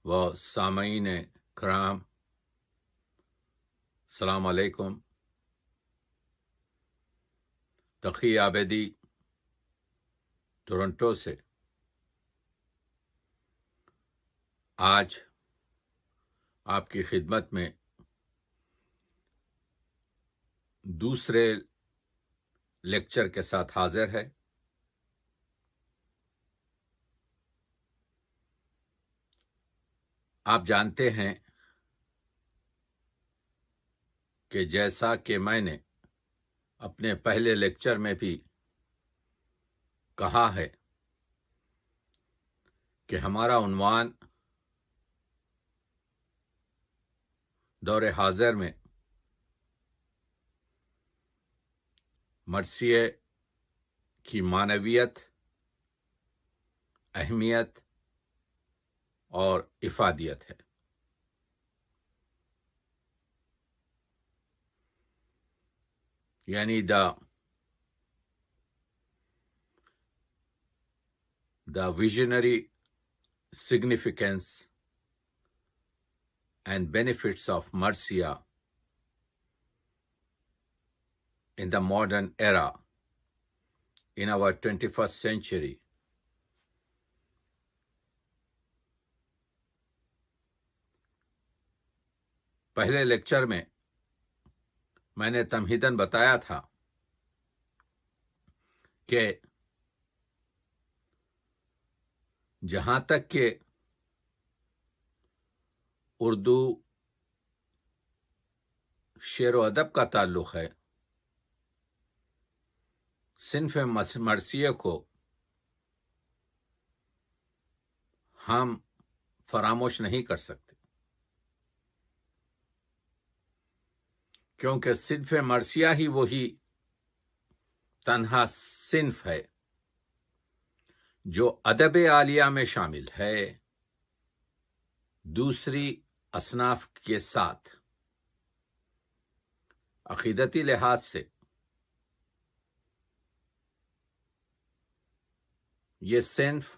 و سامعین کرام، السلام علیکم۔ تقی عابدی ٹورنٹو سے آج آپ کی خدمت میں دوسرے لیکچر کے ساتھ حاضر ہے۔ آپ جانتے ہیں کہ جیسا کہ میں نے اپنے پہلے لیکچر میں بھی کہا ہے کہ ہمارا عنوان دور حاضر میں مرثیے کی معنویت، اہمیت اور افادیت ہے۔ یعنی the visionary significance and benefits of Marcia in the modern era in our 21st century. پہلے لیکچر میں نے تمہیداً بتایا تھا کہ جہاں تک کہ اردو شعر و ادب کا تعلق ہے، صنف مرثیہ کو ہم فراموش نہیں کر سکتے، کیونکہ صنف مرثیہ ہی وہی تنہا صنف ہے جو ادب عالیہ میں شامل ہے، دوسری اصناف کے ساتھ عقیدتی لحاظ سے یہ صنف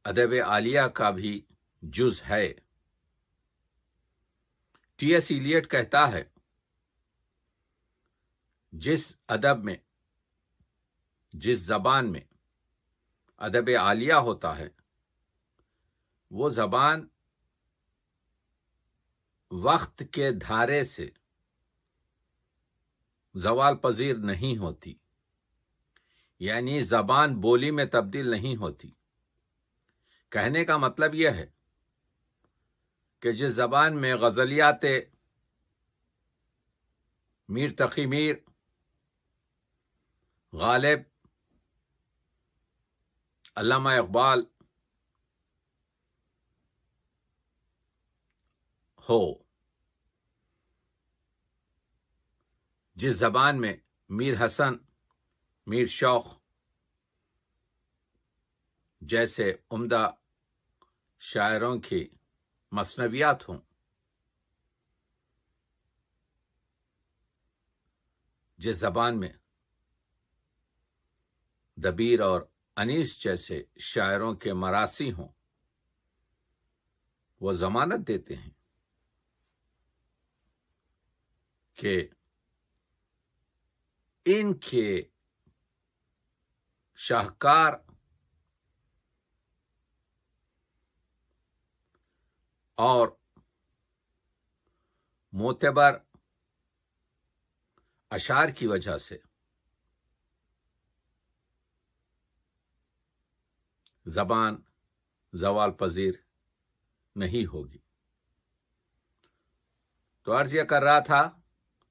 ادب عالیہ کا بھی جز ہے۔ ٹی ایس ایلیٹ کہتا ہے، جس ادب میں، جس زبان میں ادب عالیہ ہوتا ہے، وہ زبان وقت کے دھارے سے زوال پذیر نہیں ہوتی، یعنی زبان بولی میں تبدیل نہیں ہوتی۔ کہنے کا مطلب یہ ہے کہ جس زبان میں غزلیات میر تقی میر، غالب، علامہ اقبال ہو، جس زبان میں میر حسن، میر شوق جیسے عمدہ شاعروں کی مثنویات ہوں، جس زبان میں دبیر اور انیس جیسے شاعروں کے مراثی ہوں، وہ ضمانت دیتے ہیں کہ ان کے شاہکار اور معتبر اشعار کی وجہ سے زبان زوال پذیر نہیں ہوگی۔ تو عرض یہ کر رہا تھا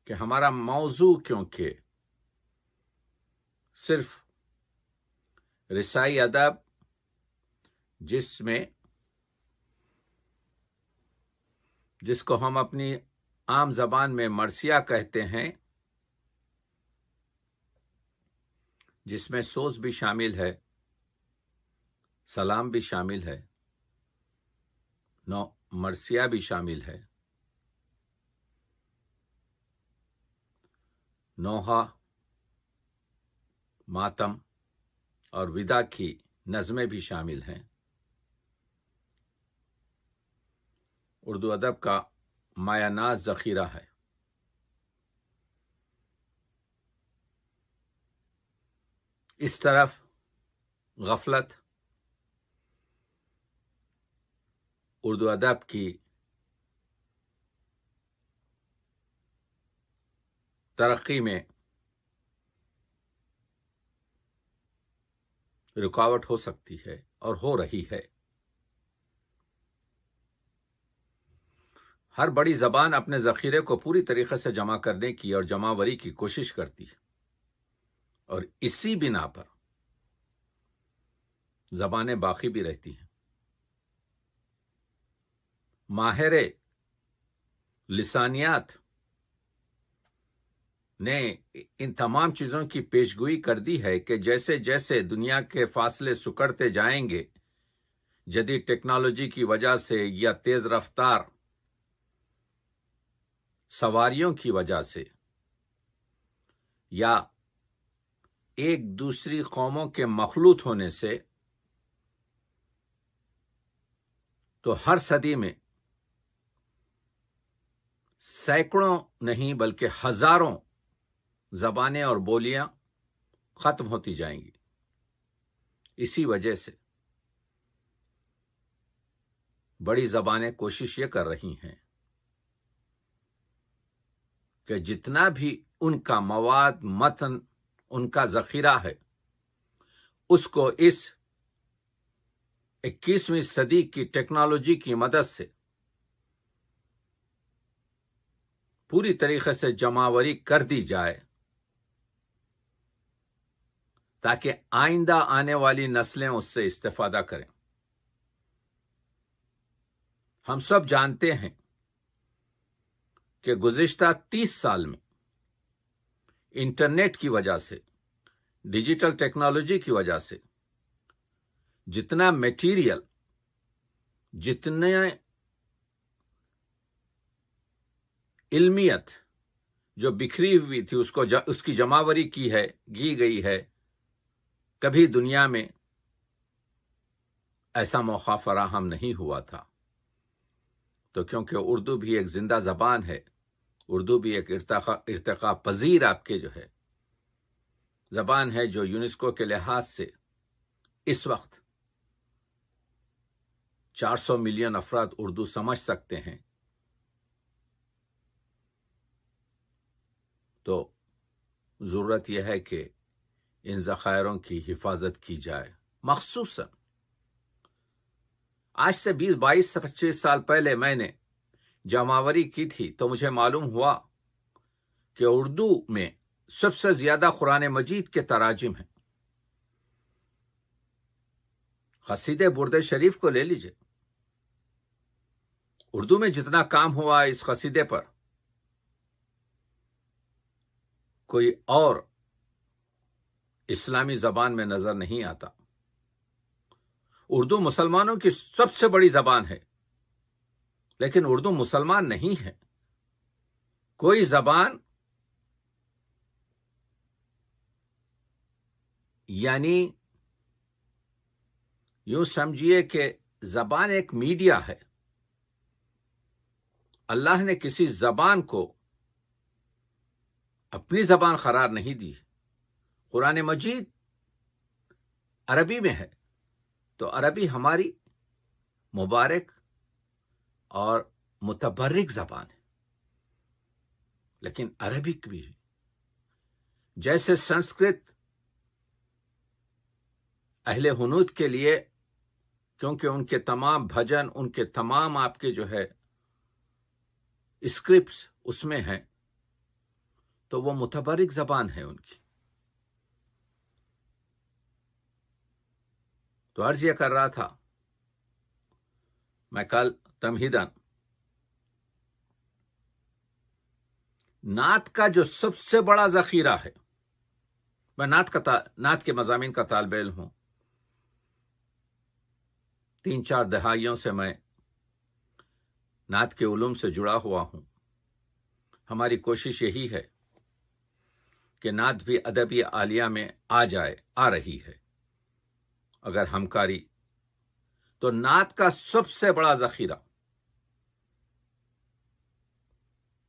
کہ ہمارا موضوع کیونکہ صرف رسائی ادب، جس کو ہم اپنی عام زبان میں مرثیہ کہتے ہیں، جس میں سوز بھی شامل ہے، سلام بھی شامل ہے، مرثیہ بھی شامل ہے، نوحہ، ماتم اور ودا کی نظمیں بھی شامل ہیں۔ اردو ادب کا مایہ ناز ذخیرہ ہے۔ اس طرف غفلت اردو ادب کی ترقی میں رکاوٹ ہو سکتی ہے اور ہو رہی ہے۔ ہر بڑی زبان اپنے ذخیرے کو پوری طریقے سے جمع کرنے کی اور جمع آوری کی کوشش کرتی ہے، اور اسی بنا پر زبانیں باقی بھی رہتی ہیں۔ ماہر لسانیات نے ان تمام چیزوں کی پیشگوئی کر دی ہے کہ جیسے جیسے دنیا کے فاصلے سکڑتے جائیں گے، جدید ٹیکنالوجی کی وجہ سے یا تیز رفتار سواریوں کی وجہ سے یا ایک دوسری قوموں کے مخلوط ہونے سے، تو ہر صدی میں سینکڑوں نہیں بلکہ ہزاروں زبانیں اور بولیاں ختم ہوتی جائیں گی۔ اسی وجہ سے بڑی زبانیں کوشش یہ کر رہی ہیں کہ جتنا بھی ان کا مواد متن ان کا ذخیرہ ہے، اس کو اس 21ویں صدی کی ٹیکنالوجی کی مدد سے پوری طریقے سے جمع آوری کر دی جائے، تاکہ آئندہ آنے والی نسلیں اس سے استفادہ کریں۔ ہم سب جانتے ہیں کہ گزشتہ 30 سال میں انٹرنیٹ کی وجہ سے، ڈیجیٹل ٹیکنالوجی کی وجہ سے جتنا میٹیریل، جتنے علمیت جو بکھری ہوئی تھی اس کی جمع آوری کی گئی ہے، کبھی دنیا میں ایسا موقع فراہم نہیں ہوا تھا۔ تو کیونکہ اردو بھی ایک زندہ زبان ہے، اردو بھی ایک ارتقا پذیر آپ کے جو ہے زبان ہے، جو یونیسکو کے لحاظ سے اس وقت 400 ملین افراد اردو سمجھ سکتے ہیں، تو ضرورت یہ ہے کہ ان ذخائروں کی حفاظت کی جائے۔ مخصوصاً آج سے 20، 22، 25 سال پہلے میں نے جمع آوری کی تھی تو مجھے معلوم ہوا کہ اردو میں سب سے زیادہ قرآن مجید کے تراجم ہیں۔ قصیدے برد شریف کو لے لیجئے، اردو میں جتنا کام ہوا اس قصیدے پر کوئی اور اسلامی زبان میں نظر نہیں آتا۔ اردو مسلمانوں کی سب سے بڑی زبان ہے، لیکن اردو مسلمان نہیں ہے۔ کوئی زبان یعنی یوں سمجھیے کہ زبان ایک میڈیا ہے۔ اللہ نے کسی زبان کو اپنی زبان قرار نہیں دی۔ قرآن مجید عربی میں ہے، تو عربی ہماری مبارک اور متبرک زبان ہے، لیکن عربک بھی ہے۔ جیسے سنسکرت اہل ہنود کے لیے، کیونکہ ان کے تمام بھجن، ان کے تمام آپ کے جو ہے اسکرپٹس اس میں ہیں، تو وہ متبرک زبان ہے ان کی۔ تو عرض یہ کر رہا تھا میں کل تمہیداً، نعت کا جو سب سے بڑا ذخیرہ ہے، میں نعت کے مضامین کا طالب علم ہوں، 3-4 دہائیوں سے میں نعت کے علوم سے جڑا ہوا ہوں۔ ہماری کوشش یہی ہے کہ نعت بھی ادبی عالیہ میں آ رہی ہے اگر ہمکاری، تو نعت کا سب سے بڑا ذخیرہ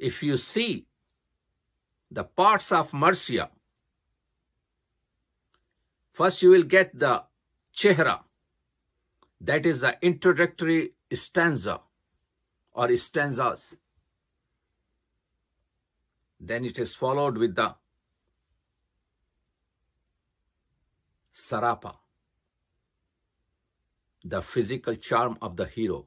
If you see the parts of Marcia, first you will get the chehra, that is the introductory stanza or stanzas. Then it is followed with the sarapa, the physical charm of the hero.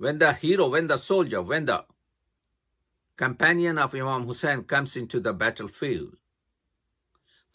when the soldier, when the companion of Imam Hussein comes into the battlefield,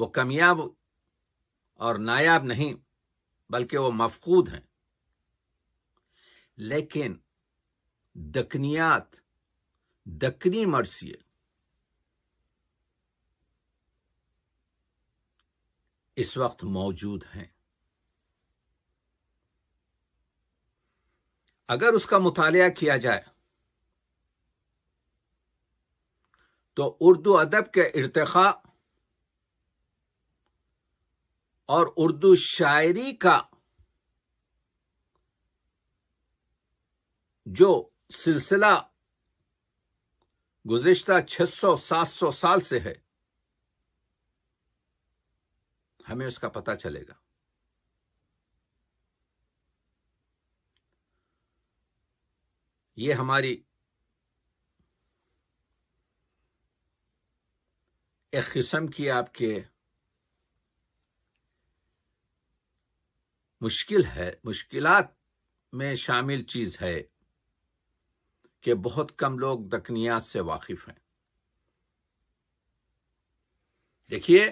وہ کمیاب اور نایاب نہیں بلکہ وہ مفقود ہیں. لیکن دکنیات، دکنی مرثیے اس وقت موجود ہیں. اگر اس کا مطالعہ کیا جائے تو اردو ادب کے ارتقاء اور اردو شاعری کا جو سلسلہ گزشتہ 600-700 سال سے ہے، ہمیں اس کا پتہ چلے گا. یہ ہماری ایک قسم کی آپ کے مشکلات میں شامل چیز ہے کہ بہت کم لوگ دکنیات سے واقف ہیں. دیکھیے،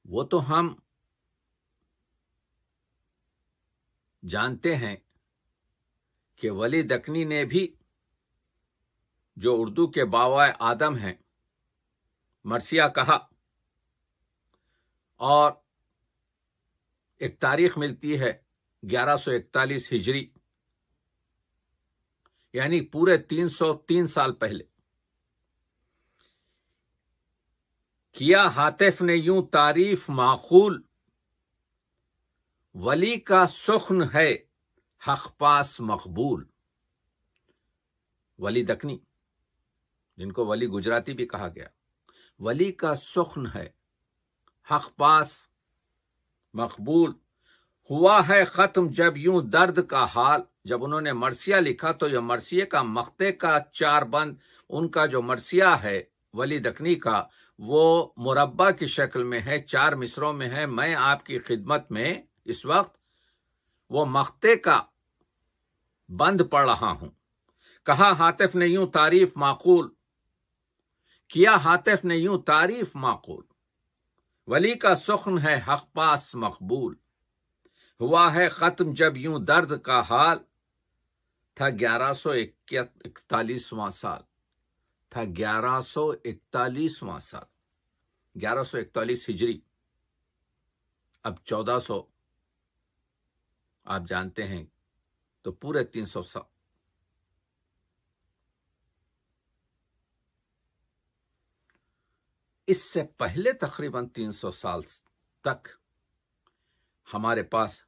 وہ تو ہم جانتے ہیں کہ ولی دکنی نے بھی، جو اردو کے باوائے آدم ہیں، مرثیہ کہا، اور ایک تاریخ ملتی ہے 1141 ہجری، یعنی پورے 303 سال پہلے. کیا ہاتف نے یوں تعریف معقول، ولی کا سخن ہے حق پاس مقبول. ولی دکنی، جن کو ولی گجراتی بھی کہا گیا، ولی کا سخن ہے حق پاس مقبول. ہوا ہے ختم جب یوں درد کا حال. جب انہوں نے مرثیہ لکھا تو یہ مرثیے کا مقطع کا 4 بند، ان کا جو مرثیہ ہے ولی دکنی کا، وہ مربع کی شکل میں ہے، 4 مصروں میں ہے. میں آپ کی خدمت میں اس وقت وہ مقطع کا بند پڑھ رہا ہوں. کہا ہاتف نے یوں تعریف معقول، کیا ہاتف نے یوں تعریف معقول، ولی کا سخن ہے حق پاس مقبول. ہوا ہے ختم جب یوں درد کا حال. تھا 1141واں سال، تھا 1141واں سال، 1141 ہجری. اب 1400 آپ جانتے ہیں تو پورے 300 سال. اس سے پہلے تقریباً 300 سال تک ہمارے پاس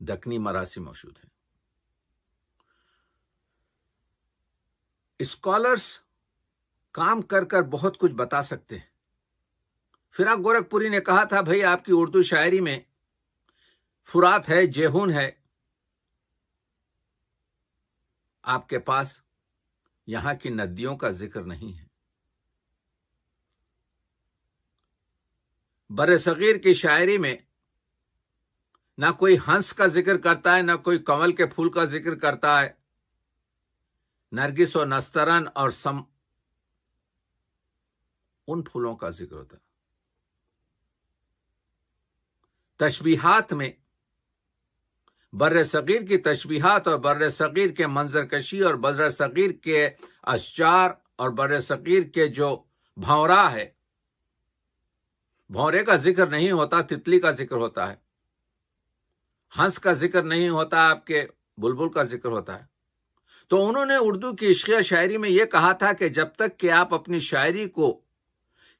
دکنی مراثی موجود ہیں. اسکالرز کام کر کر بہت کچھ بتا سکتے ہیں. فراق گورکھپوری نے کہا تھا، بھئی آپ کی اردو شاعری میں فرات ہے، جیہون ہے، آپ کے پاس یہاں کی ندیوں کا ذکر نہیں ہے. بر صغیر کی شاعری میں نہ کوئی ہنس کا ذکر کرتا ہے، نہ کوئی کنول کے پھول کا ذکر کرتا ہے. نرگس و نسترن اور ان پھولوں کا ذکر ہوتا ہے. تشبیہات میں بر صغیر کی تشبیہات اور بر صغیر کے منظر کشی اور بر صغیر کے اشجار اور بر صغیر کے جو بھونرا ہے، بھونرے کا ذکر نہیں ہوتا، تتلی کا ذکر ہوتا ہے. ہنس کا ذکر نہیں ہوتا، آپ کے بلبل کا ذکر ہوتا ہے. تو انہوں نے اردو کی عشقیہ شاعری میں یہ کہا تھا کہ جب تک کہ آپ اپنی شاعری کو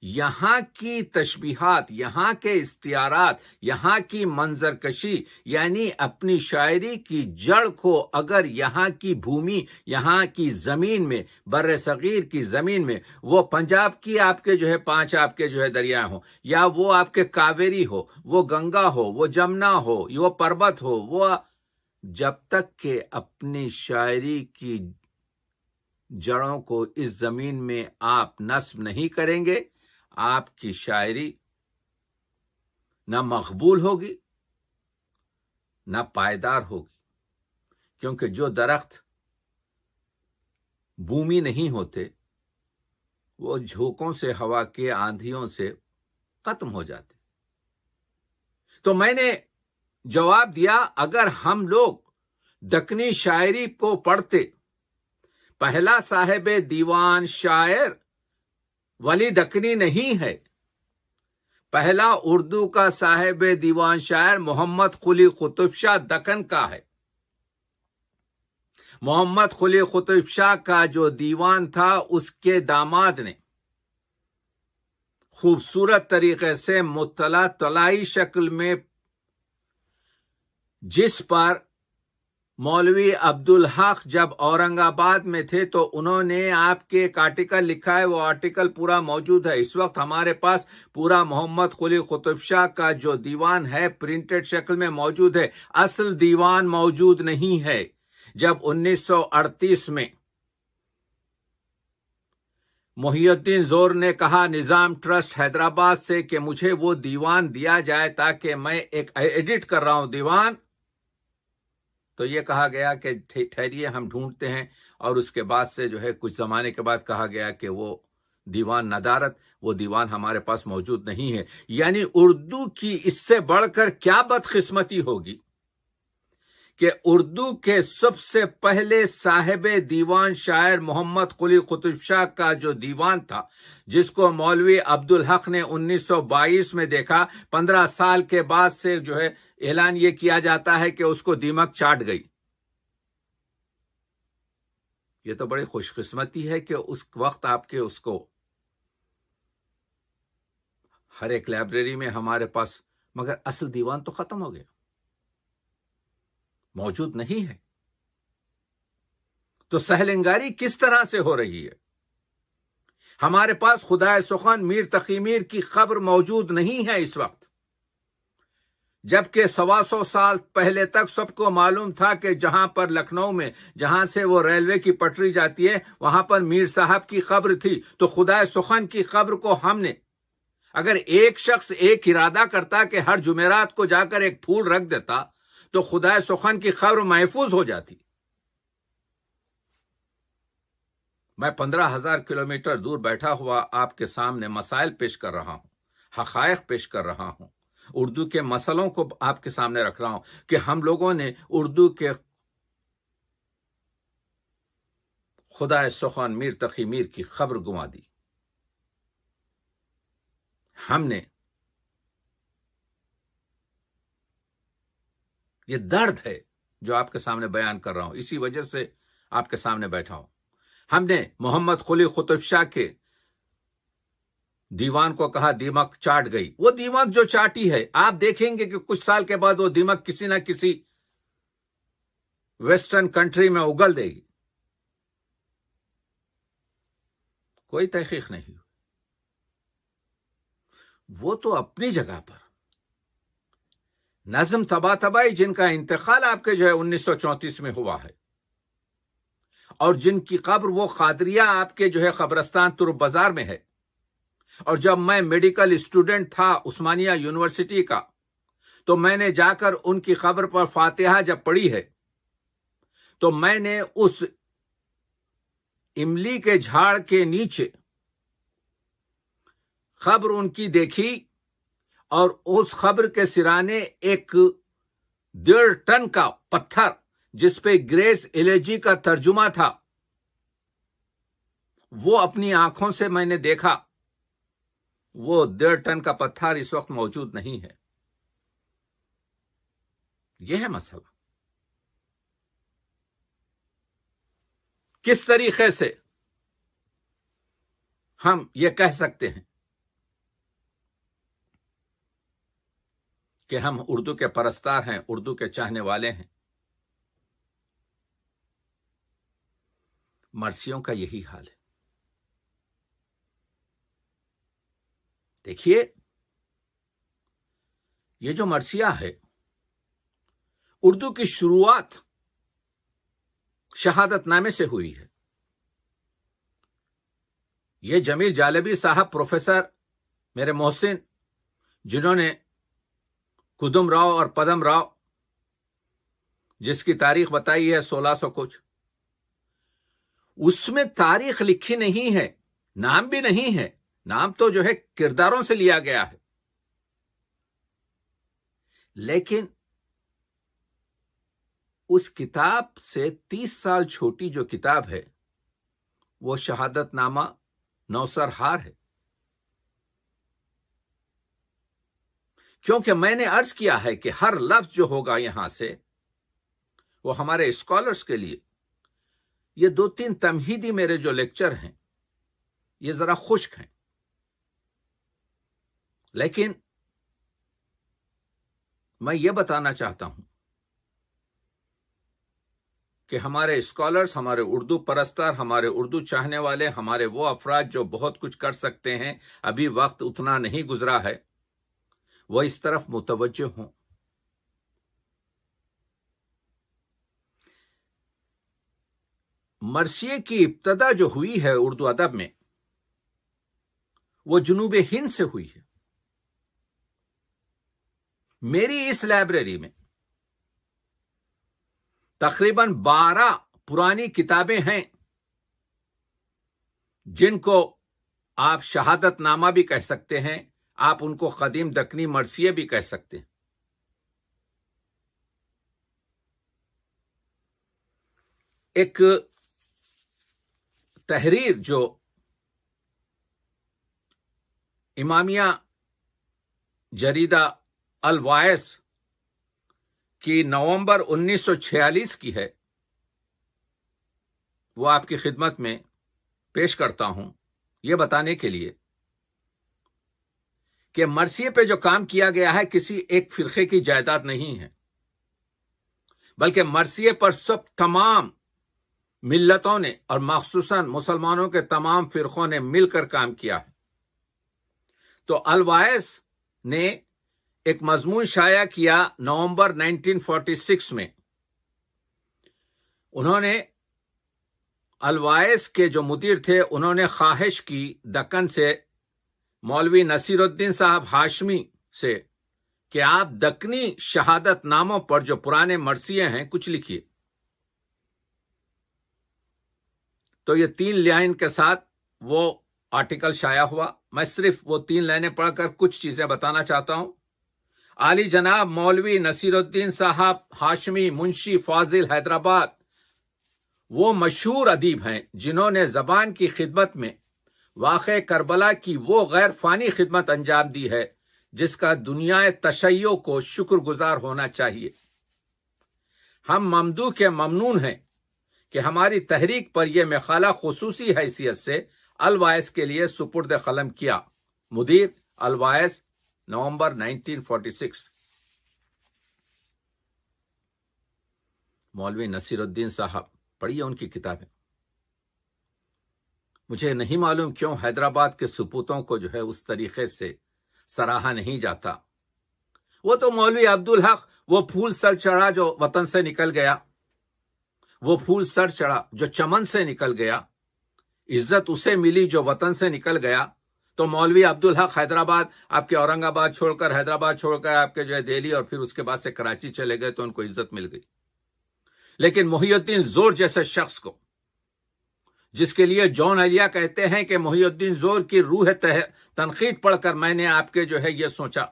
یہاں کی تشبیہات، یہاں کے استعارات، یہاں کی منظر کشی، یعنی اپنی شاعری کی جڑ کو اگر یہاں کی بھومی، یہاں کی زمین میں، بر صغیر کی زمین میں، وہ پنجاب کی آپ کے 5 آپ کے دریا ہوں، یا وہ آپ کے کاویری ہو، وہ گنگا ہو، وہ جمنا ہو، وہ پربت ہو، وہ جب تک کہ اپنی شاعری کی جڑوں کو اس زمین میں آپ نصب نہیں کریں گے، آپ کی شاعری نہ مقبول ہوگی نہ پائیدار ہوگی. کیونکہ جو درخت بومی نہیں ہوتے، وہ جھونکوں سے، ہوا کے آندھیوں سے ختم ہو جاتے۔ تو میں نے جواب دیا، اگر ہم لوگ دکنی شاعری کو پڑھتے، پہلا صاحب دیوان شاعر ولی دکنی نہیں ہے، پہلا اردو کا صاحب دیوان شاعر محمد قلی قطب شاہ دکن کا ہے۔ محمد قلی قطب شاہ کا جو دیوان تھا، اس کے داماد نے خوبصورت طریقے سے مطلع طلائی شکل میں، جس پر مولوی عبدالحق جب اورنگ آباد میں تھے تو انہوں نے آپ کے ایک آرٹیکل لکھا ہے، وہ آرٹیکل پورا موجود ہے۔ اس وقت ہمارے پاس پورا محمد قلی قطب شاہ کا جو دیوان ہے پرنٹڈ شکل میں موجود ہے، اصل دیوان موجود نہیں ہے۔ جب 1938 میں محی الدین زور نے کہا نظام ٹرسٹ حیدرآباد سے کہ مجھے وہ دیوان دیا جائے تاکہ میں ایک ایڈٹ کر رہا ہوں دیوان، تو یہ کہا گیا کہ ٹھہریے ہم ڈھونڈتے ہیں، اور اس کے بعد سے جو ہے کچھ زمانے کے بعد کہا گیا کہ وہ دیوان ندارت، وہ دیوان ہمارے پاس موجود نہیں ہے۔ یعنی اردو کی اس سے بڑھ کر کیا بدقسمتی ہوگی کہ اردو کے سب سے پہلے صاحب دیوان شاعر محمد قلی قطب شاہ کا جو دیوان تھا، جس کو مولوی عبدالحق نے 1922 میں دیکھا، 15 سال کے بعد سے جو ہے اعلان یہ کیا جاتا ہے کہ اس کو دیمک چاٹ گئی۔ یہ تو بڑی خوش قسمتی ہے کہ اس وقت آپ کے اس کو ہر ایک لائبریری میں ہمارے پاس، مگر اصل دیوان تو ختم ہو گیا، موجود نہیں ہے۔ تو سہلنگاری کس طرح سے ہو رہی ہے؟ ہمارے پاس خدائے سخن میر تقی میر کی قبر موجود نہیں ہے اس وقت، جبکہ 125 سال پہلے تک سب کو معلوم تھا کہ جہاں پر لکھنؤ میں جہاں سے وہ ریلوے کی پٹری جاتی ہے وہاں پر میر صاحب کی قبر تھی۔ تو خدائے سخن کی قبر کو ہم نے، اگر ایک شخص ایک ارادہ کرتا کہ ہر جمعرات کو جا کر ایک پھول رکھ دیتا تو خدائے سخن کی قبر محفوظ ہو جاتی۔ میں 15,000 کلومیٹر دور بیٹھا ہوا آپ کے سامنے مسائل پیش کر رہا ہوں، حقائق پیش کر رہا ہوں، اردو کے مسئلوں کو آپ کے سامنے رکھ رہا ہوں کہ ہم لوگوں نے اردو کے خدائے سخن میر تقی میر کی خبر گنوا دی۔ ہم نے، یہ درد ہے جو آپ کے سامنے بیان کر رہا ہوں، اسی وجہ سے آپ کے سامنے بیٹھا ہوں۔ ہم نے محمد قلی قطب شاہ کے دیوان کو کہا دیمک چاٹ گئی۔ وہ دیمک جو چاٹی ہے، آپ دیکھیں گے کہ کچھ سال کے بعد وہ دیمک کسی نہ کسی ویسٹرن کنٹری میں اگل دے گی۔ کوئی تحقیق نہیں، وہ تو اپنی جگہ پر نظم طباطبائی جن کا انتقال آپ کے جو ہے 1934 میں ہوا ہے، اور جن کی قبر وہ قادریہ آپ کے جو ہے قبرستان ترب بازار میں ہے، اور جب میں میڈیکل اسٹوڈنٹ تھا عثمانیہ یونیورسٹی کا تو میں نے جا کر ان کی قبر پر فاتحہ جب پڑھی ہے تو میں نے اس املی کے جھاڑ کے نیچے قبر ان کی دیکھی، اور اس قبر کے سرانے ایک 1.5 ٹن کا پتھر جس پہ گریس ایلیجی کا ترجمہ تھا، وہ اپنی آنکھوں سے میں نے دیکھا۔ وہ 1.5 ٹن کا پتھر اس وقت موجود نہیں ہے۔ یہ ہے مسئلہ۔ کس طریقے سے ہم یہ کہہ سکتے ہیں کہ ہم اردو کے پرستار ہیں، اردو کے چاہنے والے ہیں؟ مرثیوں کا یہی حال ہے۔ دیکھیے، یہ جو مرثیہ ہے، اردو کی شروعات شہادت نامے سے ہوئی ہے۔ یہ جمیل جالبی صاحب، پروفیسر میرے محسن، جنہوں نے کدم راؤ اور پدم راؤ، جس کی تاریخ بتائی ہے 1600 کچھ، اس میں تاریخ لکھی نہیں ہے، نام بھی نہیں ہے، نام تو جو ہے کرداروں سے لیا گیا ہے، لیکن اس کتاب سے 30 سال چھوٹی جو کتاب ہے وہ شہادت نامہ نوسر ہار ہے. کیونکہ میں نے عرض کیا ہے کہ ہر لفظ جو ہوگا یہاں سے وہ ہمارے اسکالرز کے لیے، یہ 2-3 تمہیدی میرے جو لیکچر ہیں یہ ذرا خشک ہیں، لیکن میں یہ بتانا چاہتا ہوں کہ ہمارے اسکالرز، ہمارے اردو پرستار، ہمارے اردو چاہنے والے، ہمارے وہ افراد جو بہت کچھ کر سکتے ہیں، ابھی وقت اتنا نہیں گزرا ہے، وہ اس طرف متوجہ ہوں. مرثیے کی ابتدا جو ہوئی ہے اردو ادب میں وہ جنوب ہند سے ہوئی ہے. میری اس لائبریری میں تقریباً 12 پرانی کتابیں ہیں جن کو آپ شہادت نامہ بھی کہہ سکتے ہیں، آپ ان کو قدیم دکنی مرثیے بھی کہہ سکتے ہیں. ایک تحریر جو امامیہ جریدہ الوائس کی نومبر 1946 کی ہے، وہ آپ کی خدمت میں پیش کرتا ہوں یہ بتانے کے لیے کہ مرثیے پہ جو کام کیا گیا ہے کسی ایک فرقے کی جائیداد نہیں ہے، بلکہ مرثیے پر تمام ملتوں نے اور مخصوصاً مسلمانوں کے تمام فرقوں نے مل کر کام کیا ہے. تو الوائس نے ایک مضمون شائع کیا نومبر 1946 میں. انہوں نے الوائس کے جو مدیر تھے انہوں نے خواہش کی دکن سے مولوی نصیر الدین صاحب ہاشمی سے کہ آپ دکنی شہادت ناموں پر جو پرانے مرثیے ہیں کچھ لکھیے. تو یہ 3 لائن کے ساتھ وہ آرٹیکل شائع ہوا. میں صرف وہ 3 لائنیں پڑھ کر کچھ چیزیں بتانا چاہتا ہوں. عالی جناب مولوی نصیر الدین صاحب ہاشمی، منشی فاضل، حیدرآباد، وہ مشہور ادیب ہیں جنہوں نے زبان کی خدمت میں واقع کربلا کی وہ غیر فانی خدمت انجام دی ہے جس کا دنیا تشیع کو شکر گزار ہونا چاہیے. ہم ممدوح کے ممنون ہیں کہ ہماری تحریک پر یہ مقالہ خصوصی حیثیت سے الوائس کے لیے سپرد قلم کیا. مدیر الوائس، نومبر 1946. مولوی نصیر الدین صاحب، پڑھیے ان کی کتابیں. مجھے نہیں معلوم کیوں حیدرآباد کے سپوتوں کو جو ہے اس طریقے سے سراہا نہیں جاتا. وہ تو مولوی عبدالحق، وہ پھول سر چڑھا جو وطن سے نکل گیا، وہ پھول سر چڑھا جو چمن سے نکل گیا، عزت اسے ملی جو وطن سے نکل گیا. تو مولوی عبدالحق حیدرآباد، آپ کے اورنگ آباد چھوڑ کر، حیدرآباد چھوڑ کر آپ کے جو ہے دہلی اور پھر اس کے بعد سے کراچی چلے گئے تو ان کو عزت مل گئی. لیکن محی الدین زور جیسے شخص کو، جس کے لیے جون ایلیا کہتے ہیں کہ محی الدین زور کی روح تنقید پڑھ کر میں نے آپ کے جو ہے یہ سوچا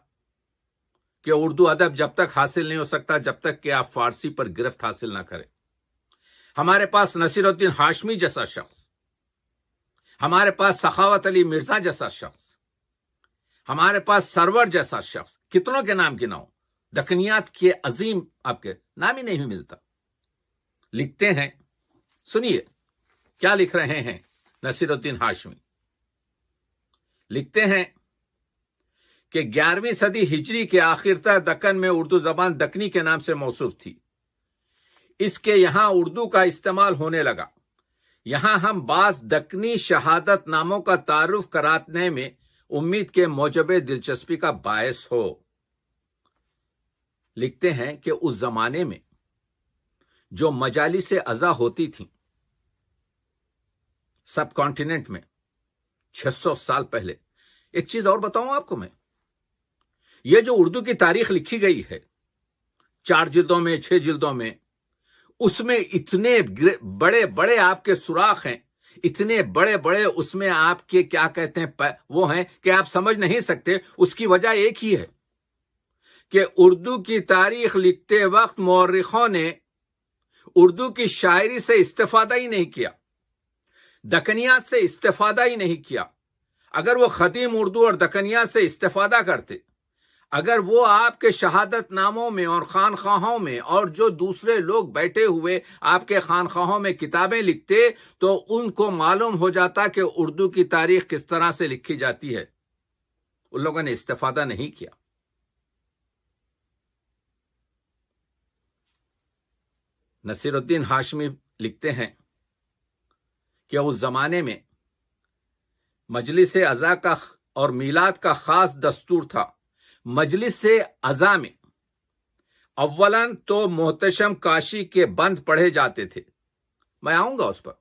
کہ اردو ادب جب تک حاصل نہیں ہو سکتا جب تک کہ آپ فارسی پر گرفت حاصل نہ کریں. ہمارے پاس نصیر الدین ہاشمی جیسا شخص، ہمارے پاس سخاوت علی مرزا جیسا شخص، ہمارے پاس سرور جیسا شخص، کتنوں کے نام گناؤں، دکنیات کے عظیم آپ کے نام ہی نہیں ملتا. لکھتے ہیں، سنیے کیا لکھ رہے ہیں نصیر الدین ہاشمی. لکھتے ہیں کہ 11ویں صدی ہجری کے آخر تک دکن میں اردو زبان دکنی کے نام سے موصوف تھی. اس کے یہاں اردو کا استعمال ہونے لگا. یہاں ہم بعض دکنی شہادت ناموں کا تعارف کرانے میں امید کے موجب دلچسپی کا باعث ہو. لکھتے ہیں کہ اس زمانے میں جو مجالس عزا ہوتی تھیں سب کانٹیننٹ میں 600 سال پہلے. ایک چیز اور بتاؤں آپ کو میں، یہ جو اردو کی تاریخ لکھی گئی ہے 4 جلدوں میں 6 جلدوں میں، اس میں اتنے بڑے بڑے آپ کے سوراخ ہیں، اتنے بڑے بڑے اس میں آپ کے کیا کہتے ہیں وہ ہیں کہ آپ سمجھ نہیں سکتے۔ اس کی وجہ ایک ہی ہے کہ اردو کی تاریخ لکھتے وقت مورخوں نے اردو کی شاعری سے استفادہ ہی نہیں کیا، دکنیات سے استفادہ ہی نہیں کیا۔ اگر وہ قدیم اردو اور دکنیات سے استفادہ کرتے، اگر وہ آپ کے شہادت ناموں میں اور خانخواہوں میں اور جو دوسرے لوگ بیٹھے ہوئے آپ کے خانخواہوں میں کتابیں لکھتے، تو ان کو معلوم ہو جاتا کہ اردو کی تاریخ کس طرح سے لکھی جاتی ہے۔ ان لوگوں نے استفادہ نہیں کیا۔ نصیر الدین ہاشمی لکھتے ہیں کہ اس زمانے میں مجلس عزا کا اور میلاد کا خاص دستور تھا۔ مجلس عزا میں اولاً تو محتشم کاشی کے بند پڑھے جاتے تھے، میں آؤں گا اس پر۔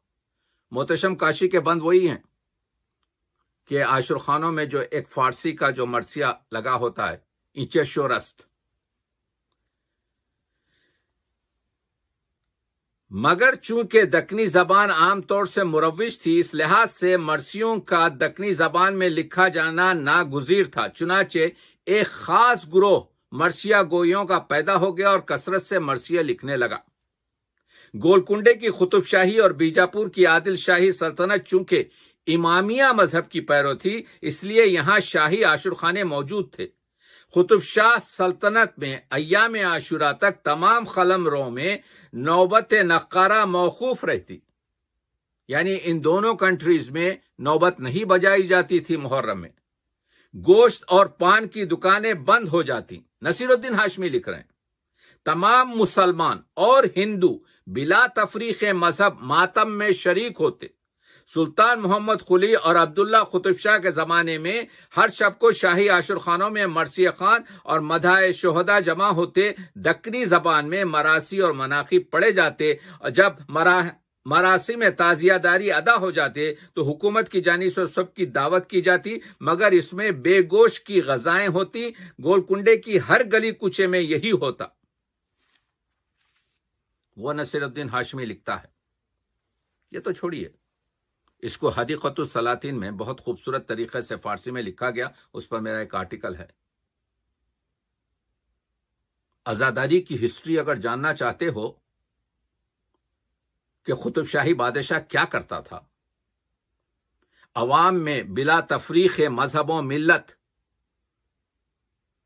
محتشم کاشی کے بند وہی ہیں کہ عاشور خانوں میں جو ایک فارسی کا جو مرثیہ لگا ہوتا ہے، اینچے شورست۔ مگر چونکہ دکنی زبان عام طور سے مروج تھی، اس لحاظ سے مرثیوں کا دکنی زبان میں لکھا جانا ناگزیر تھا۔ چنانچہ ایک خاص گروہ مرثیہ گوئیوں کا پیدا ہو گیا اور کثرت سے مرثیہ لکھنے لگا۔ گولکنڈے کی قطب شاہی اور بیجاپور کی عادل شاہی سلطنت چونکہ امامیہ مذہب کی پیرو تھی، اس لیے یہاں شاہی عاشور خانے موجود تھے۔ قطب شاہ سلطنت میں ایام عاشورہ تک تمام قلمروں میں نوبت نقارہ موقوف رہتی، یعنی ان دونوں کنٹریز میں نوبت نہیں بجائی جاتی تھی محرم میں۔ گوشت اور پان کی دکانیں بند ہو جاتی۔ نصیر الدین ہاشمی لکھ رہے ہیں تمام مسلمان اور ہندو بلا تفریق مذہب ماتم میں شریک ہوتے۔ سلطان محمد قلی اور عبداللہ قطب شاہ کے زمانے میں ہر شب کو شاہی عاشور خانوں میں مرثیہ خوان اور مداح شہداء جمع ہوتے۔ دکنی زبان میں مراثی اور مناقب پڑھے جاتے، اور جب مراسم تعزیہ داری ادا ہو جاتے تو حکومت کی جانب سے سب کی دعوت کی جاتی، مگر اس میں بے گوشت کی غذائیں ہوتی۔ گولکنڈے کی ہر گلی کوچے میں یہی ہوتا۔ وہ نصیر الدین ہاشمی لکھتا ہے۔ یہ تو چھوڑیے، اس کو حدیقۃ السلاطین میں بہت خوبصورت طریقے سے فارسی میں لکھا گیا، اس پر میرا ایک آرٹیکل ہے۔ عزاداری کی ہسٹری اگر جاننا چاہتے ہو کہ قطب شاہی بادشاہ کیا کرتا تھا، عوام میں بلا تفریق مذہب و ملت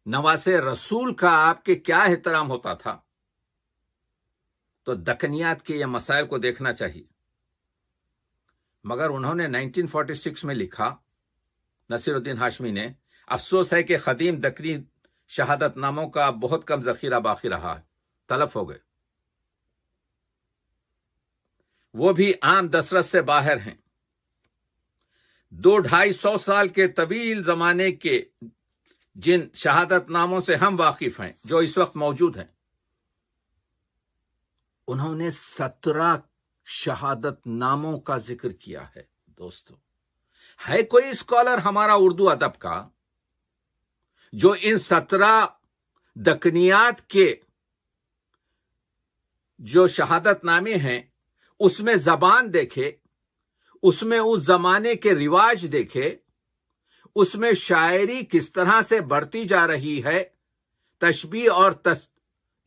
نواسے رسول کا آپ کے کیا احترام ہوتا تھا، تو دکنیات کے یہ مسائل کو دیکھنا چاہیے۔ مگر انہوں نے 1946 میں لکھا، نصیر الدین ہاشمی نے، افسوس ہے کہ قدیم دکنی شہادت ناموں کا بہت کم ذخیرہ باقی رہا ہے، تلف ہو گئے، وہ بھی عام دسترس سے باہر ہیں۔ 200-250 سال کے طویل زمانے کے جن شہادت ناموں سے ہم واقف ہیں، جو اس وقت موجود ہیں، انہوں نے 17 شہادت ناموں کا ذکر کیا ہے۔ دوستو، ہے کوئی اسکالر ہمارا اردو ادب کا جو ان 17 دکنیات کے جو شہادت نامے ہیں اس میں زبان دیکھے، اس میں اس زمانے کے رواج دیکھے، اس میں شاعری کس طرح سے بڑھتی جا رہی ہے، تشبیہ اور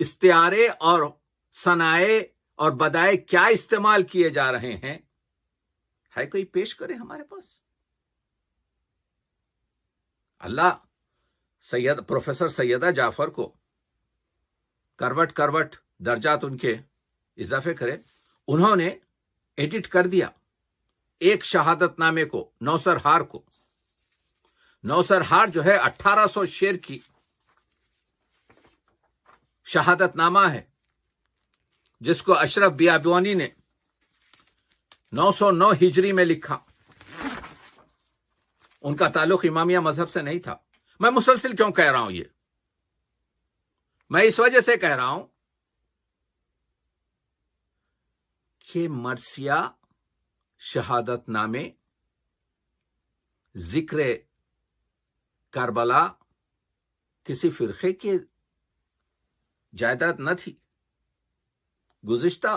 استعارے اور صنائع اور بدائع کیا استعمال کیے جا رہے ہیں، ہے کوئی پیش کرے ہمارے پاس؟ اللہ پروفیسر سیدہ جعفر کو کروٹ کروٹ درجات ان کے اضافے کرے، انہوں نے ایڈٹ کر دیا ایک شہادت نامے کو، نوسرہار کو۔ نوسرہار جو ہے 1800 شعر کی شہادت نامہ ہے، جس کو اشرف بیابانی نے 909 ہجری میں لکھا۔ ان کا تعلق امامیہ مذہب سے نہیں تھا۔ میں مسلسل کیوں کہہ رہا ہوں یہ؟ میں اس وجہ سے کہہ رہا ہوں کہ مرثیہ شہادت نامے ذکر کربلا کسی فرقے کی جائیداد نہ تھی۔ گزشتہ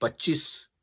25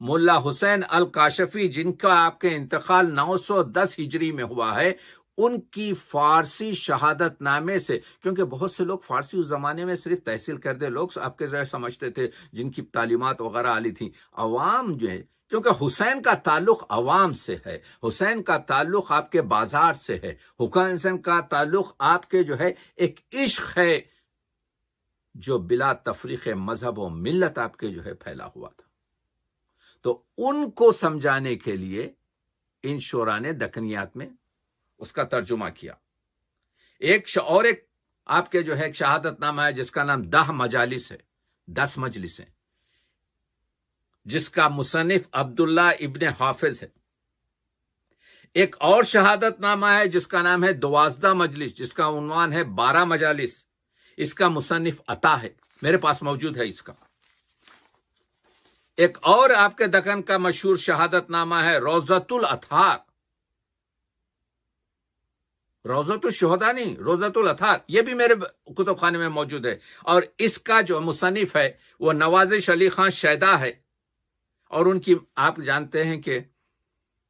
ملا حسین الکاشفی، جن کا آپ کے انتقال 910 ہجری میں ہوا ہے، ان کی فارسی شہادت نامے سے، کیونکہ بہت سے لوگ فارسی اس زمانے میں صرف تحصیل کردے لوگ آپ کے ذریعے سمجھتے تھے، جن کی تعلیمات وغیرہ عالی تھیں. عوام جو ہے، کیونکہ حسین کا تعلق عوام سے ہے، حسین کا تعلق آپ کے بازار سے ہے، حسین کا تعلق آپ کے جو ہے ایک عشق ہے جو بلا تفریق مذہب و ملت آپ کے جو ہے پھیلا ہوا تھا. تو ان کو سمجھانے کے لیے ان شعراء نے دکنیات میں اس کا ترجمہ کیا. ایک آپ کے جو ہے ایک شہادت نامہ ہے جس کا نام 10 مجالس ہے، 10 مجلسیں، جس کا مصنف عبداللہ ابن حافظ ہے. ایک اور شہادت نامہ ہے جس کا نام ہے 12 مجلس، جس کا عنوان ہے 12 مجالس، اس کا مصنف عطا ہے، میرے پاس موجود ہے اس کا. ایک اور آپ کے دکن کا مشہور شہادت نامہ ہے روضۃ الاطہار، روضۃ الشہداء نہیں، روضۃ الاطہار، یہ بھی میرے کتب خانے میں موجود ہے. اور اس کا جو مصنف ہے وہ نوازش علی خان شیدا ہے، اور ان کی آپ جانتے ہیں کہ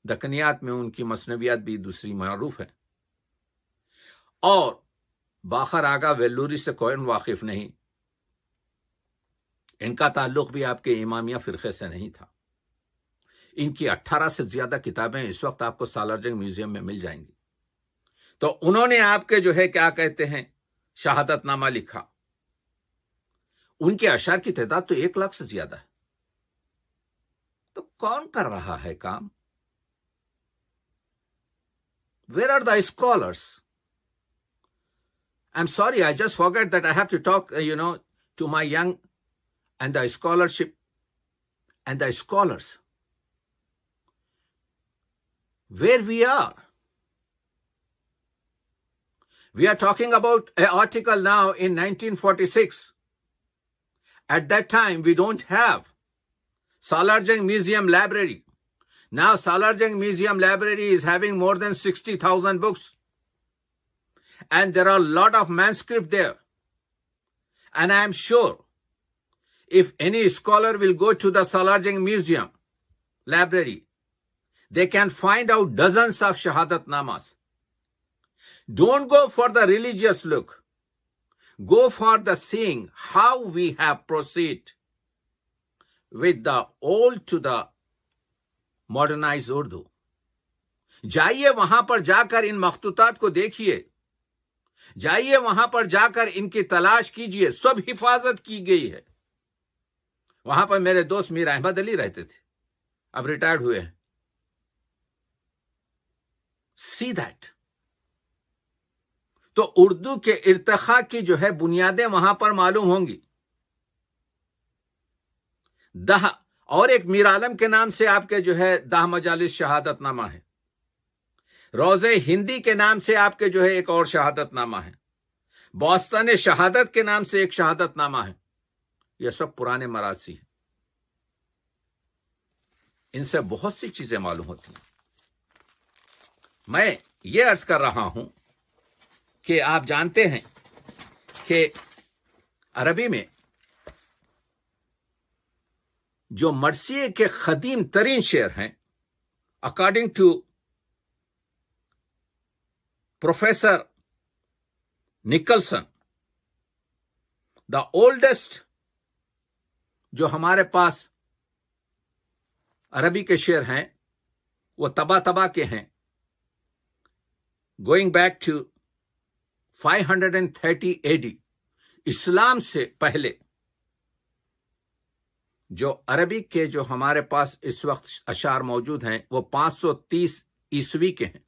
دکنیات میں ان کی مثنویات بھی دوسری معروف ہے. اور باخر آگا ویلوری سے کوئی واقف نہیں، ان کا تعلق بھی آپ کے امامیہ فرقے سے نہیں تھا. ان کی 18 سے زیادہ کتابیں اس وقت آپ کو سالار جنگ میوزیم میں مل جائیں گی. تو انہوں نے آپ کے جو ہے کیا کہتے ہیں شہادت نامہ لکھا. ان کے اشعار کی تعداد تو 1 لاکھ سے زیادہ ہے. تو کون کر رہا ہے کام؟ Where are the scholars? I'm sorry, I just forgot that I have to talk, to my young and the scholarship and the scholars. Where we are. We are talking about an article now in 1946. At that time, we don't have Salar Jung Museum Library. Now Salar Jung Museum Library is having more than 60,000 books. And there are a lot of manuscripts there. And I am sure if any scholar will go to the Salar Jung Museum Library, they can find out dozens of Shahadat Namas. Don't go for the religious look. Go for the seeing how we have proceeded with the old to the modernized Urdu. جائیے وہاں پر جا کر ان مخطوطات کو دیکھیے، جائیے وہاں پر جا کر ان کی تلاش کیجیے، سب حفاظت کی گئی ہے. وہاں پر میرے دوست میر احمد علی رہتے تھے، اب ریٹائرڈ ہوئے ہیں. See that. تو اردو کے ارتقاء کی جو ہے بنیادیں وہاں پر معلوم ہوں گی. اور ایک میر عالم کے نام سے آپ کے جو ہے 10 مجالس شہادت نامہ ہے. روضہ ہندی کے نام سے آپ کے جو ہے ایک اور شہادت نامہ ہے. بوستان شہادت کے نام سے ایک شہادت نامہ ہے. یہ سب پرانے مراثی ہیں. ان سے بہت سی چیزیں معلوم ہوتی ہیں. میں یہ عرض کر رہا ہوں کہ آپ جانتے ہیں کہ عربی میں جو مرثیے کے قدیم ترین شعر ہیں، according to professor Nicholson, the oldest جو ہمارے پاس عربی کے شعر ہیں وہ تبا کے ہیں، گوئنگ بیک ٹو 530 AD، اسلام سے پہلے جو عربی کے جو ہمارے پاس اس وقت اشعار موجود ہیں وہ 530 عیسوی کے ہیں.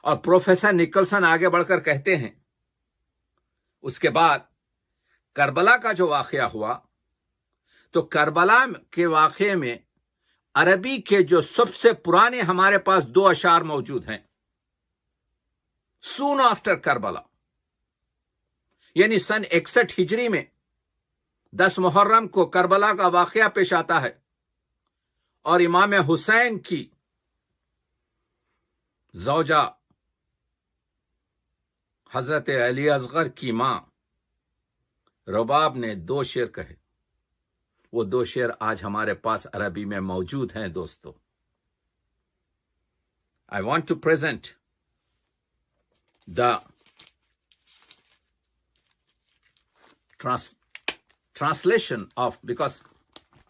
اور پروفیسر نکلسن آگے بڑھ کر کہتے ہیں اس کے بعد کربلا کا جو واقعہ ہوا تو کربلا کے واقعے میں عربی کے جو سب سے پرانے ہمارے پاس 2 اشعار موجود ہیں سون آفٹر کربلا، یعنی سن 61 ہجری میں 10 محرم کو کربلا کا واقعہ پیش آتا ہے اور امام حسین کی زوجہ حضرت علی اصغر کی ماں رباب نے 2 شعر کہے. وہ 2 شعر آج ہمارے پاس عربی میں موجود ہیں دوستو. I want to present the translation of, because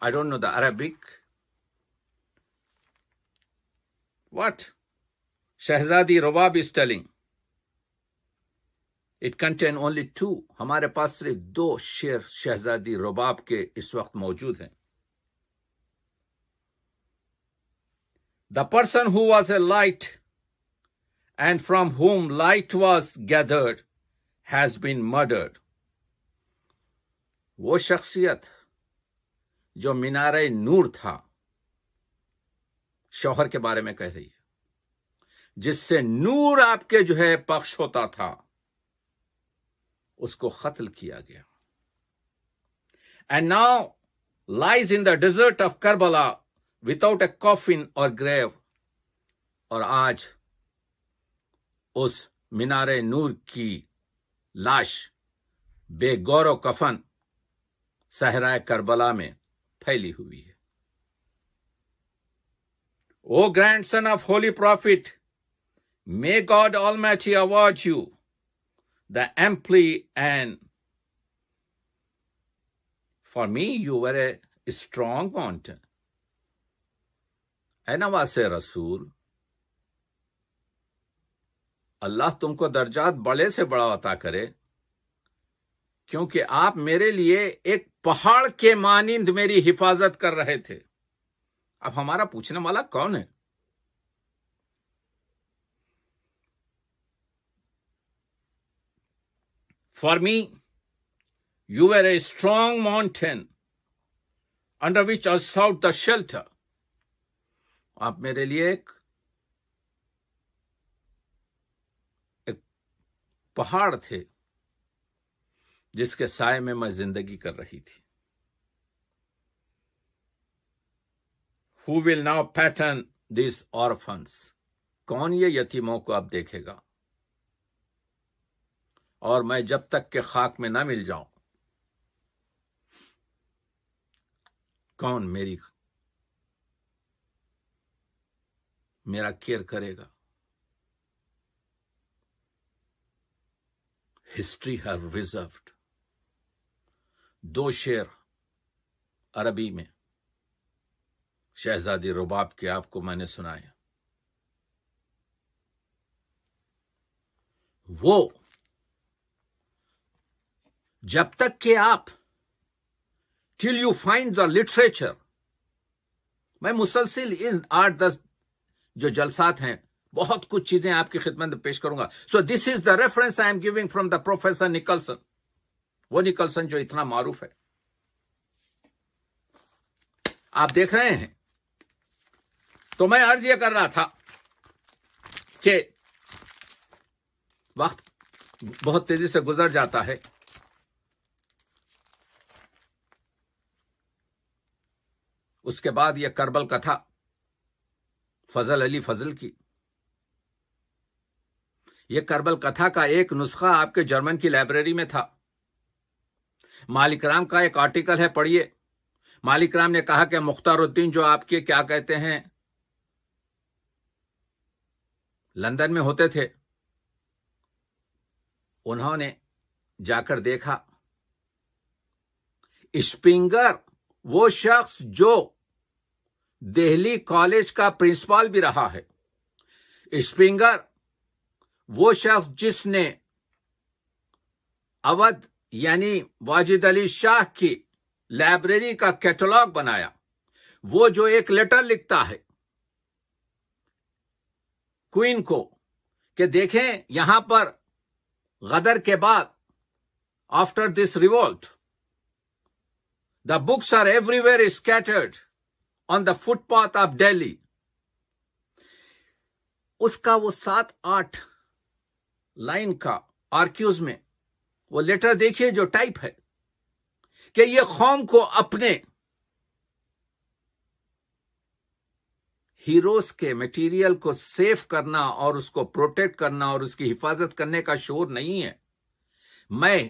I don't know the Arabic. What Shahzadi Rubab is telling. It contain only 2. ہمارے پاس صرف 2 شعر شہزادی رباب کے اس وقت موجود ہیں. The person who was a light and from whom light was gathered has been murdered. وہ شخصیت جو مینارہ نور تھا، شوہر کے بارے میں کہہ رہی ہے، جس سے نور آپ کے جو ہے پخش ہوتا تھا، اس کو قتل کیا گیا. And now lies in the desert of Karbala without a coffin or grave. اور آج اس مینار نور کی لاش بے گور و کفن صحرائے کربلا میں پھیلی ہوئی ہے. O grandson of holy prophet, may God Almighty award you the amply, and for me you were a strong mountain. اے نواز رسول، اللہ تم کو درجات بڑے سے بڑا عطا کرے، کیونکہ آپ میرے لیے ایک پہاڑ کے مانند میری حفاظت کر رہے تھے. اب ہمارا پوچھنے والا کون ہے؟ For me, you were a strong mountain under which I sought the shelter. آپ میرے لیے ایک پہاڑ تھے جس کے سائے میں میں زندگی کر رہی تھی. Who will now pattern these orphans? کون یہ یتیموں کو اب دیکھے گا؟ اور میں جب تک کہ خاک میں نہ مل جاؤں، کون میرا کیئر کرے گا؟ History have reserved. 2 شعر عربی میں شہزادی رباب کے آپ کو میں نے سنایا. وہ جب تک کہ آپ ٹل یو فائنڈ دا لٹریچر، میں مسلسل ان 8-10 جو جلسات ہیں بہت کچھ چیزیں آپ کی خدمت میں پیش کروں گا. So this is the reference I am giving from the professor Nicholson. وہ نکلسن جو اتنا معروف ہے، آپ دیکھ رہے ہیں. تو میں عرض یہ کر رہا تھا کہ وقت بہت تیزی سے گزر جاتا ہے. اس کے بعد یہ کربل کتھا فضل علی فضل کی، یہ کربل کتھا کا ایک نسخہ آپ کے جرمن کی لائبریری میں تھا. مالک رام کا ایک آرٹیکل ہے، پڑھیے. مالک رام نے کہا کہ مختار الدین جو آپ کے کیا کہتے ہیں لندن میں ہوتے تھے، انہوں نے جا کر دیکھا اسپنگر وہ شخص جو دہلی کالج کا پرنسپل بھی رہا ہے، اسپنگر وہ شخص جس نے اودھ یعنی واجد علی شاہ کی لائبریری کا کیٹلاگ بنایا، وہ جو ایک لیٹر لکھتا ہے کوئین کو کہ دیکھیں یہاں پر غدر کے بعد after this revolt the books are everywhere scattered on the footpath of Delhi. اس کا وہ 7-8 لائن کا آرکیوز میں وہ لیٹر دیکھیے جو ٹائپ ہے کہ یہ قوم کو اپنے ہیروز کے میٹیریل کو سیف کرنا اور اس کو پروٹیکٹ کرنا اور اس کی حفاظت کرنے کا شعور نہیں ہے. میں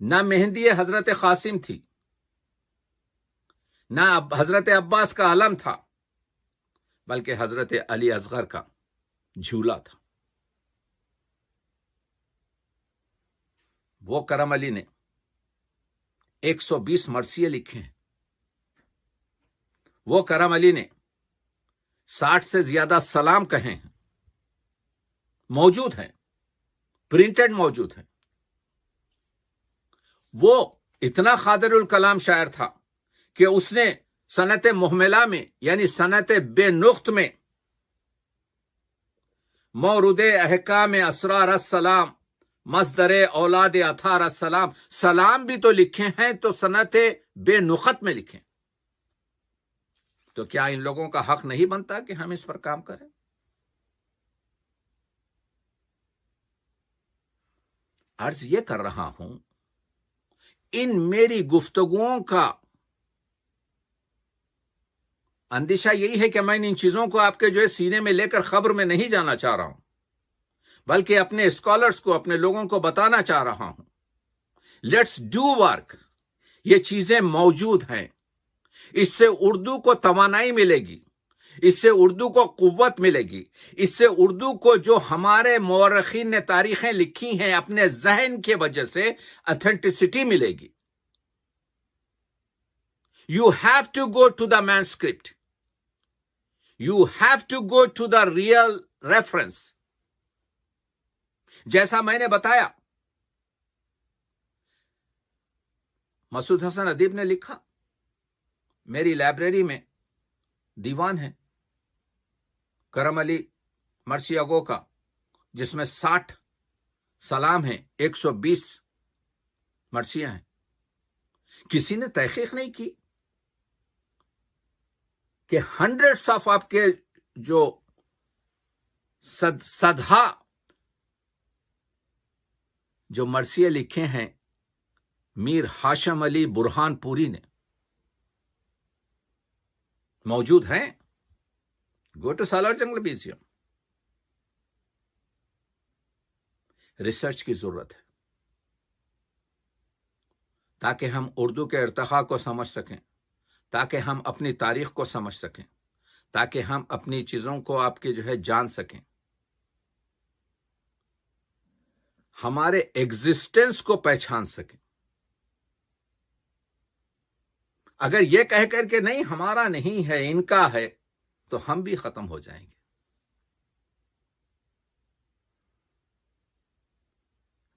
نہ مہندی حضرت قاسم تھی، نہ حضرت عباس کا علم تھا، بلکہ حضرت علی اصغر کا جھولا تھا۔ وہ کرم علی نے 120 مرثیے لکھے ہیں۔ وہ کرم علی نے 60 سے زیادہ سلام کہے ہیں، موجود ہیں، پرنٹڈ موجود ہیں۔ وہ اتنا قادر الکلام شاعر تھا کہ اس نے سنت محملہ میں یعنی سنت بے نقط میں مورد احکام اسرار السلام مصدر اولاد اطہار السلام، سلام بھی تو لکھے ہیں تو سنت بے نقط میں لکھیں۔ تو کیا ان لوگوں کا حق نہیں بنتا کہ ہم اس پر کام کریں؟ عرض یہ کر رہا ہوں، ان میری گفتگوؤں کا اندیشہ یہی ہے کہ میں ان چیزوں کو آپ کے جو ہے سینے میں لے کر خبر میں نہیں جانا چاہ رہا ہوں، بلکہ اپنے اسکالرز کو، اپنے لوگوں کو بتانا چاہ رہا ہوں، لیٹس ڈو ورک۔ یہ چیزیں موجود ہیں، اس سے اردو کو توانائی ملے گی، اس سے اردو کو قوت ملے گی، اس سے اردو کو جو ہمارے مورخین نے تاریخیں لکھی ہیں اپنے ذہن کی وجہ سے اتھینٹسٹی ملے گی۔ You have to go to the manuscript. You have to go to the real reference. جیسا میں نے بتایا، مسعود حسن ادیب نے لکھا، میری لائبریری میں دیوان ہے کرم علی مرثیہ گو کا، جس میں 60 سلام ہیں، 120 مرثیہ ہیں۔ کسی نے تحقیق نہیں کی کہ ہنڈریڈس آف آپ کے جو صدہا جو مرثیے لکھے ہیں میر ہاشم علی برہان پوری نے، موجود ہیں۔ گو ٹو سالار جنگل میوزیم۔ ریسرچ کی ضرورت ہے تاکہ ہم اردو کے ارتقاء کو سمجھ سکیں، تاکہ ہم اپنی تاریخ کو سمجھ سکیں، تاکہ ہم اپنی چیزوں کو آپ کے جو ہے جان سکیں، ہمارے ایگزسٹنس کو پہچان سکیں۔ اگر یہ کہہ کر کے نہیں ہمارا نہیں ہے ان کا ہے تو ہم بھی ختم ہو جائیں گے۔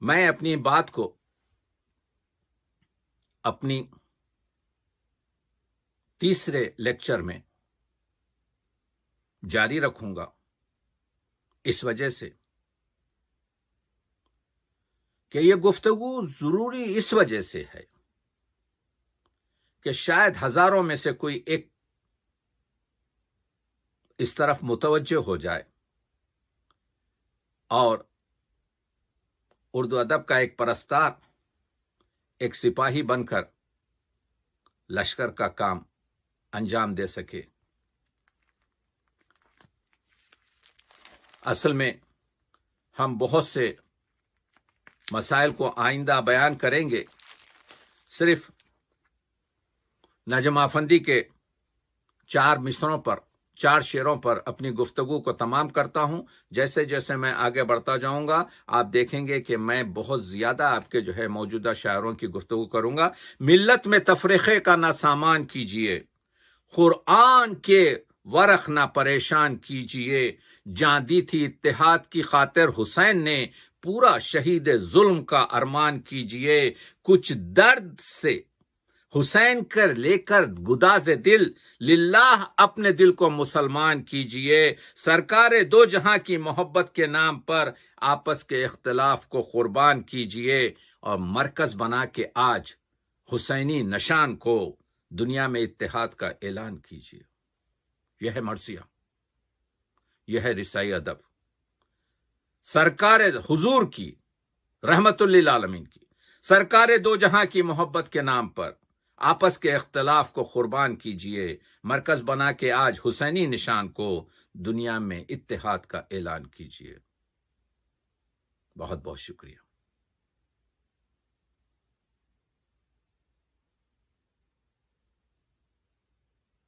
میں اپنی بات کو اپنی تیسرے لیکچر میں جاری رکھوں گا، اس وجہ سے کہ یہ گفتگو ضروری اس وجہ سے ہے کہ شاید ہزاروں میں سے کوئی ایک اس طرف متوجہ ہو جائے اور اردو ادب کا ایک پرستار، ایک سپاہی بن کر لشکر کا کام انجام دے سکے۔ اصل میں ہم بہت سے مسائل کو آئندہ بیان کریں گے، صرف نجم افندی کے 4 مصرعوں پر، 4 شعروں پر اپنی گفتگو کو تمام کرتا ہوں۔ جیسے جیسے میں آگے بڑھتا جاؤں گا آپ دیکھیں گے کہ میں بہت زیادہ آپ کے جو ہے موجودہ شاعروں کی گفتگو کروں گا۔ ملت میں تفرقے کا نہ سامان کیجئے، قرآن کے ورق نہ پریشان کیجئے، جاں دی تھی اتحاد کی خاطر حسین نے، پورا شہید ظلم کا ارمان کیجئے، کچھ درد سے حسین کر لے کر گداز دل، للہ اپنے دل کو مسلمان کیجئے، سرکار دو جہاں کی محبت کے نام پر آپس کے اختلاف کو قربان کیجئے، اور مرکز بنا کے آج حسینی نشان کو دنیا میں اتحاد کا اعلان کیجئے۔ یہ ہے مرثیہ، یہ ہے رسائی ادب، سرکار حضور کی، رحمت للعالمین کی، سرکار دو جہاں کی محبت کے نام پر آپس کے اختلاف کو قربان کیجئے، مرکز بنا کے آج حسینی نشان کو دنیا میں اتحاد کا اعلان کیجئے۔ بہت بہت شکریہ۔